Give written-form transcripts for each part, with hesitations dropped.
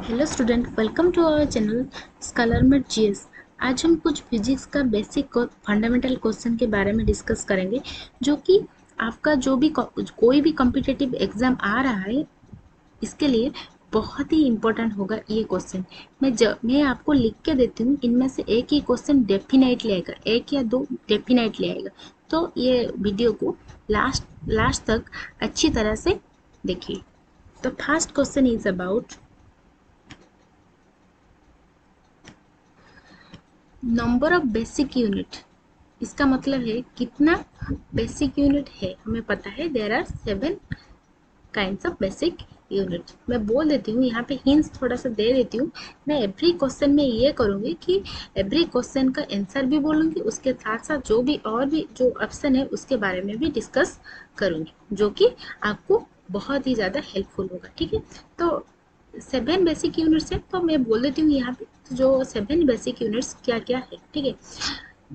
Hello student, welcome to our channel Scholarmate GS. आज हम कुछ फिजिक्स का बेसिक फंडामेंटल क्वेश्चन के बारे में डिस्कस करेंगे, जो कि आपका जो भी कोई भी कॉम्पिटिटिव एग्जाम आ रहा है इसके लिए बहुत ही इम्पोर्टेंट होगा ये क्वेश्चन। मैं आपको लिख के देती हूँ, इनमें से एक ही क्वेश्चन डेफिनेटली आएगा, एक या दो डेफिनेटली आएगा। तो ये वीडियो को लास्ट तक अच्छी तरह से देखिए। तो first question is about number of basic unit. इसका मतलब है कितना बेसिक यूनिट है। हमें पता है there are 7 kinds of basic unit. मैं बोल देती हूँ, यहाँ पे हिंट्स थोड़ा सा दे देती हूँ। मैं एवरी क्वेश्चन में ये करूँगी कि एवरी क्वेश्चन का आंसर भी बोलूँगी, उसके साथ साथ जो भी और भी जो ऑप्शन है उसके बारे में भी डिस्कस करूँगी, जो कि आपको बहुत ही ज़्यादा हेल्पफुल होगा। ठीक है, तो 7 बेसिक यूनिट्स है, तो मैं बोल देती हूँ यहाँ पे जो 7 बेसिक यूनिट्स क्या क्या है। ठीक है,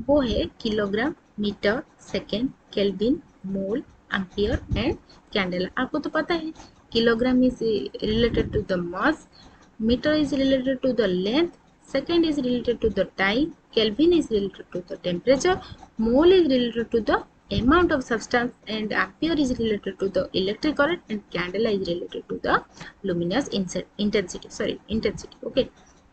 वो है kilogram, metre, second, kelvin, mole, ampere and candela. आपको तो पता है kilogram is related to the mass, metre is related to the length, second is related to the time, Kelvin is related to the temperature, mole is related to the amount of substance, and ampere is related to the electric current, and candela is related to the luminous intensity. Okay,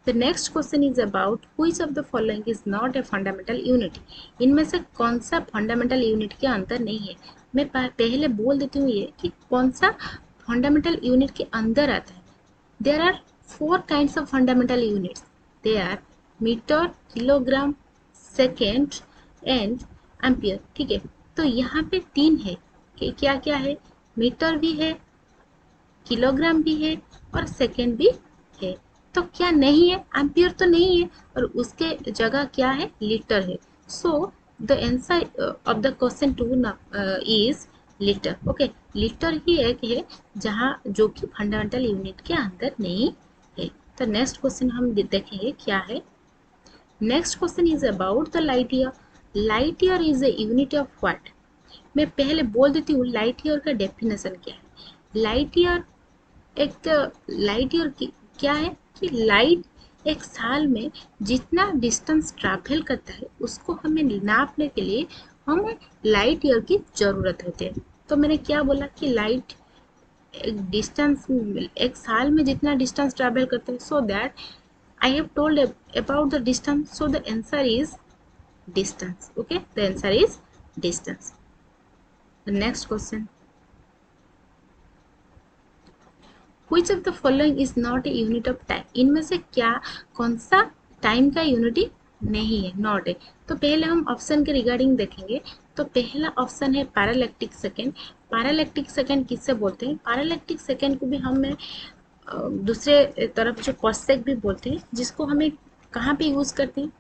the next question is about which of the following is not a fundamental unit। इनमें से कौन सा fundamental unit के अंदर नहीं है। मैं पहले बोल देती हूँ ये कि कौन सा फंडामेंटल यूनिट के अंदर आता है। There are 4 kinds of fundamental units. They are meter, kilogram, second and ampere। ठीक है, तो यहाँ पे 3 है कि क्या क्या है। मीटर भी है, किलोग्राम भी है और सेकेंड भी है। तो क्या नहीं है? एम्पियर तो नहीं है, और उसके जगह क्या है? लीटर है। So the answer of the question 2 is litre. Okay, litre ही एक है जहाँ जो कि फंडामेंटल यूनिट के अंदर नहीं है। तो नेक्स्ट क्वेश्चन हम देखेंगे क्या है। Next question is about the light year. Light year is a unit of what. मैं पहले बोल देती हूँ लाइट ईयर का डेफिनेशन क्या है। लाइट ईयर एक लाइट ईयर की क्या है कि लाइट एक साल में जितना डिस्टेंस ट्रैवल करता है उसको हमें नापने के लिए हमें लाइट ईयर की ज़रूरत होती है। तो मैंने क्या बोला कि लाइट एक डिस्टेंस एक साल में जितना डिस्टेंस ट्रैवल करता है, so that I have told about the distance, so the answer is distance. Okay, the answer is distance. The next question, Which of the following is not a unit of time। इनमें से क्या कौन सा time का unity नहीं है, not है। तो पहले हम ऑप्शन के रिगार्डिंग देखेंगे। तो पहला ऑप्शन है पैरालैक्टिक सेकेंड। पैरालैक्टिक सेकेंड किससे बोलते हैं? पैरालैक्टिक सेकेंड को भी हमें दूसरे तरफ जो कॉसेक भी बोलते हैं, जिसको हमें कहाँ पे यूज़ करते हैं?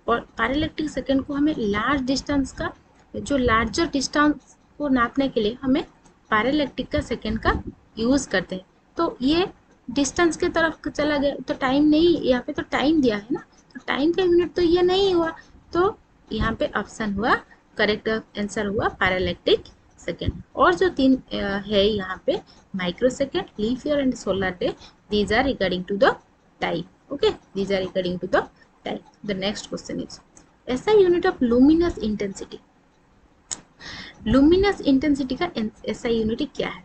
और पैरालैक्टिक सेकेंड को हमें लार्ज डिस्टेंस का, जो लार्जर डिस्टेंस को नापने के लिए हमें पैरालैक्टिक का सेकेंड का यूज़ करते हैं। तो ये डिस्टेंस के तरफ चला गया, तो टाइम नहीं, यहाँ पे तो टाइम दिया है ना, तो टाइम का यूनिट तो ये नहीं हुआ। तो यहाँ पे ऑप्शन हुआ, करेक्ट आंसर हुआ पैरालैक्टिक सेकेंड। और जो 3 है यहाँ पे, micro second, leap year and solar day, these are regarding to the time. Okay, these are regarding to the time. The next question is ऐसा unit of luminous intensity. Luminous intensity का ऐसा unit क्या है?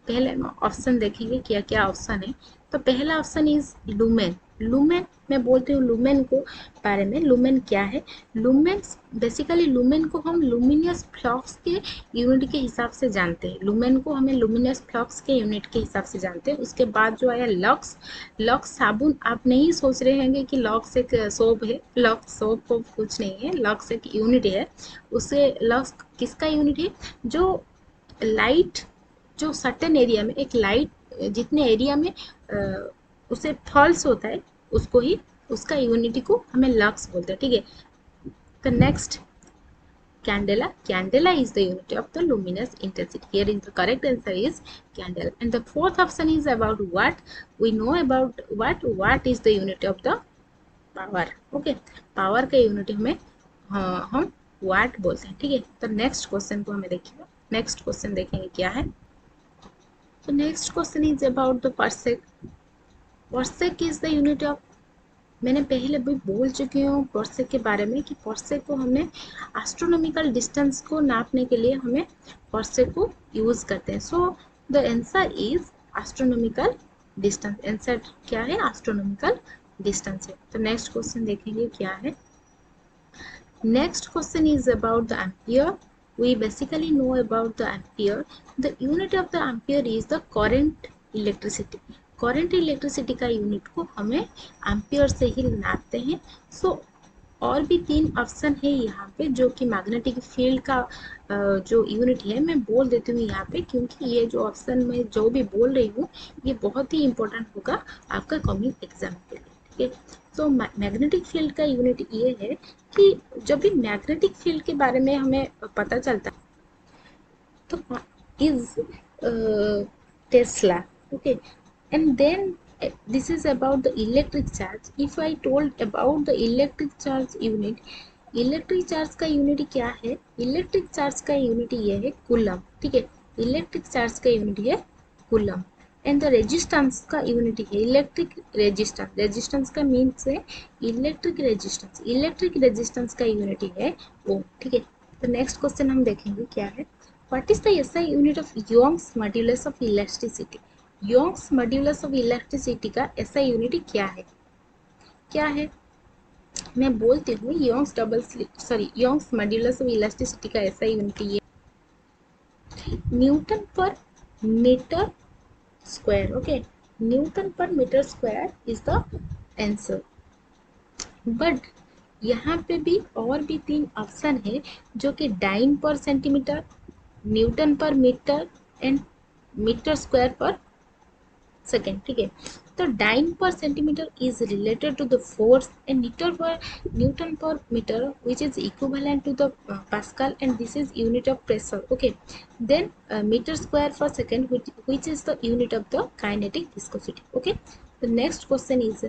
पहले हम option देखेंगे क्या क्या ऑप्शन है। तो पहला ऑप्शन इज लुमेन। लुमेन मैं बोलती हूँ लुमेन को बारे में। लुमेन क्या है? लुमेन बेसिकली लुमेन को हम लुमिनियस फ्लक्स के यूनिट के हिसाब से जानते हैं। लुमेन को हमें लुमिनियस फ्लक्स के यूनिट के हिसाब से जानते हैं। उसके बाद जो आया लक्स। लक्स साबुन, आप नहीं सोच रहे होंगे कि लक्स एक सोप है। लक्स सोप को कुछ नहीं है, लक्स एक यूनिट है। उसे लक्स किसका यूनिट है? जो लाइट, जो सर्टेन एरिया में एक लाइट जितने एरिया में उसे फॉल्स होता है, उसको ही उसका यूनिटी को हमें लक्स बोलते हैं। ठीक है, तो next candela। Candela is the unit of the luminous intensity। Here is the correct answer is candela। And the fourth option is about what we know about what is the unit of the power। okay, power का unit हमें हम वाट बोलते हैं। ठीक है, तो next question को हमें देखिए। नेक्स्ट क्वेश्चन देखेंगे क्या है। तो next question is about the parsec. Parsec is the unit of, मैंने पहले भी बोल चुकी हूँ परसेक के बारे में कि परसेक को हमने एस्ट्रोनॉमिकल डिस्टेंस को नापने के लिए हमें परसेक को यूज करते हैं। सो the answer is astronomical distance. Answer क्या है? एस्ट्रोनॉमिकल डिस्टेंस है। तो नेक्स्ट क्वेश्चन देखेंगे क्या है। Next question is about the ampere. We basically know about the ampere. The unit of the ampere is the current electricity. Current electricity का unit को हमें एम्पियर से ही नापते हैं। सो और भी 3 ऑप्शन है यहाँ पे जो कि मैग्नेटिक फील्ड का जो यूनिट है मैं बोल देती हूँ यहाँ पे, क्योंकि ये जो ऑप्शन मैं जो भी बोल रही हूँ ये बहुत ही इंपॉर्टेंट होगा आपका कमिंग एग्जाम के लिए। ठीक है, तो मैग्नेटिक फील्ड का यूनिट ये है कि जब भी मैग्नेटिक फील्ड के बारे में हमें पता चलता है तो is tesla. Okay, and then this is about the electric charge. If I told about the electric charge unit, electric charge का यूनिट क्या है? इलेक्ट्रिक चार्ज का यूनिट ये है कूलम। ठीक है, इलेक्ट्रिक चार्ज का यूनिट है कूलम। एंड द रेजिस्टेंस का यूनिट है इलेक्ट्रिक रेजिस्टेंस। रेजिस्टेंस का मीन्स है इलेक्ट्रिक रेजिस्टेंस। इलेक्ट्रिक रेजिस्टेंस का यूनिट है ओम। ठीक है, तो नेक्स्ट क्वेश्चन हम देखेंगे क्या है। What is the SI unit of Young's modulus of electricity? Young's modulus of electricity का एसआई यूनिट क्या है? क्या है मैं बोलती हूँ। योंग्स मॉड्यूलस ऑफ इलास्टिसिटी का एसआई यूनिट ये newton per metre square. Okay, newton per metre square is the answer. But यहाँ पे भी और भी 3 ऑप्शन है जो कि dyne per centimetre, newton per metre and metre square per second. ठीक है, तो dyne per centimetre is related to the force and newton per metre which is equivalent to the pascal and this is unit of pressure. Okay, then metre square per second which is the unit of the kinetic viscosity. Okay, the next question is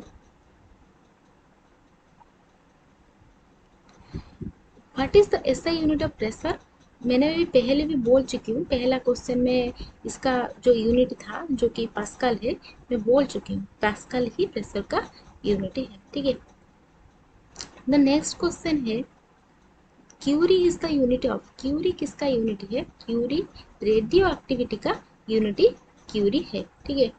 what is the SI unit of pressure? मैंने भी पहले भी बोल चुकी हूँ, पहला question में इसका जो यूनिट था जो कि पास्कल है मैं बोल चुकी हूँ, पास्कल ही प्रेशर का यूनिट है। ठीक है, द नेक्स्ट क्वेश्चन है curie is the unit of. Curie किसका यूनिट है? क्यूरी रेडियो एक्टिविटी का यूनिट क्यूरी है। ठीक है,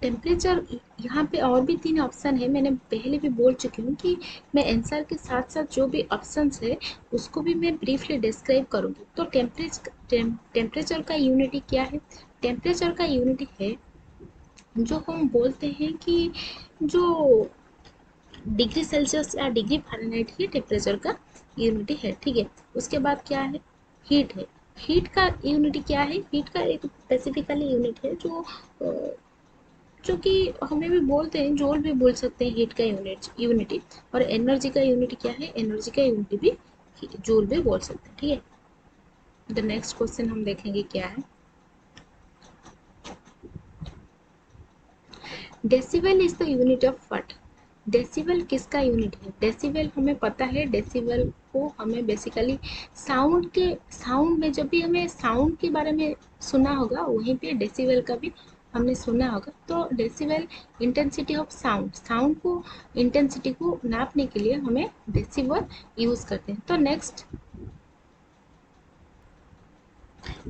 टेम्परेचर यहाँ पे और भी 3 ऑप्शन है, मैंने पहले भी बोल चुकी हूँ कि मैं आंसर के साथ साथ जो भी ऑप्शंस है उसको भी मैं ब्रीफली डिस्क्राइब करूँगी। तो टेम्परेचर का यूनिट क्या है? टेम्परेचर का यूनिट है जो हम बोलते हैं कि जो डिग्री सेल्सियस या डिग्री फ़ारेनहाइट ही टेम्परेचर का यूनिट है। ठीक है, उसके बाद क्या है? हीट है। हीट का यूनिट क्या है? हीट का एक स्पेसिफिकली यूनिट है जो कि हमें भी बोलते हैं, जूल भी बोल सकते हैं हीट का यूनिट। और एनर्जी का यूनिट क्या है? एनर्जी का यूनिट भी जूल भी बोल सकते हैं। ठीक है, द नेक्स्ट क्वेश्चन हम देखेंगे क्या है। Decibel is the unit of what? Decibel किसका यूनिट है? डेसिबल हमें पता है, डेसिबल को हमें बेसिकली साउंड में जब भी हमें साउंड के बारे में सुना होगा वहीं पे डेसिबल का भी हमने सुना होगा। तो डेसिबल इंटेंसिटी ऑफ साउंड को इंटेंसिटी को नापने के लिए हमें डेसिबल यूज करते हैं। तो नेक्स्ट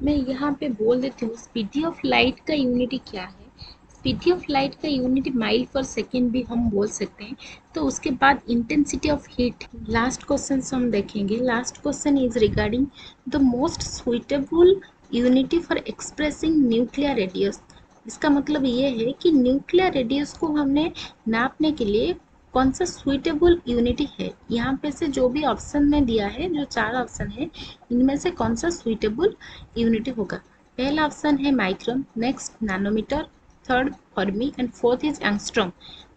मैं यहाँ पे बोल देती हूँ स्पीड ऑफ लाइट का यूनिट क्या है? स्पीड ऑफ लाइट का यूनिट माइल पर सेकेंड भी हम बोल सकते हैं। तो उसके बाद intensity of heat. Last question हम देखेंगे। Last question is regarding the most suitable unit for expressing nuclear radius. इसका मतलब ये है कि न्यूक्लियर रेडियस को हमने नापने के लिए कौन सा सुइटेबल यूनिट है। यहाँ पे से जो भी ऑप्शन में दिया है, जो 4 ऑप्शन है, इनमें से कौन सा सुइटेबल यूनिट होगा? पहला ऑप्शन है micron, next nanometre, third fermi and fourth is angstrom.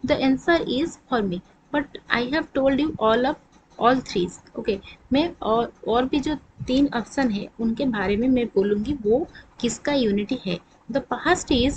The answer is fermi, but I have told you all threes. Okay, मैं और भी जो 3 ऑप्शन है उनके बारे में मैं बोलूँगी वो किसका यूनिट है। द पास्ट इज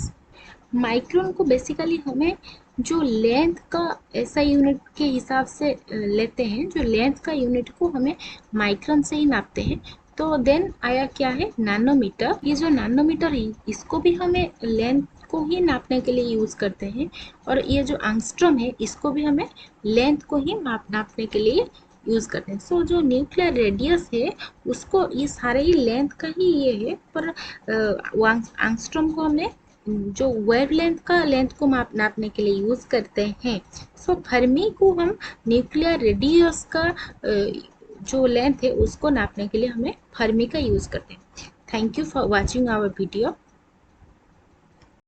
माइक्रोन को बेसिकली हमें जो लेंथ का ऐसा यूनिट के हिसाब से लेते हैं, जो लेंथ का यूनिट को हमें माइक्रोन से ही नापते हैं। तो देन आया क्या है? नैनोमीटर। ये जो नैनोमीटर है इसको भी हमें लेंथ को ही नापने के लिए यूज़ करते हैं, और ये जो एंगस्ट्रॉम है इसको भी हमें लेंथ को ही नापने के लिए यूज़ करते हैं। सो जो न्यूक्लियर रेडियस है उसको, ये सारे ही लेंथ का ही ये है, पर एंगस्ट्रॉम को हमने जो वेवलेंथ का लेंथ को नापने के लिए यूज़ करते हैं। सो फर्मी को हम न्यूक्लियर रेडियस का जो लेंथ है उसको नापने के लिए हमें फर्मी का यूज़ करते हैं। Thank you for watching our video.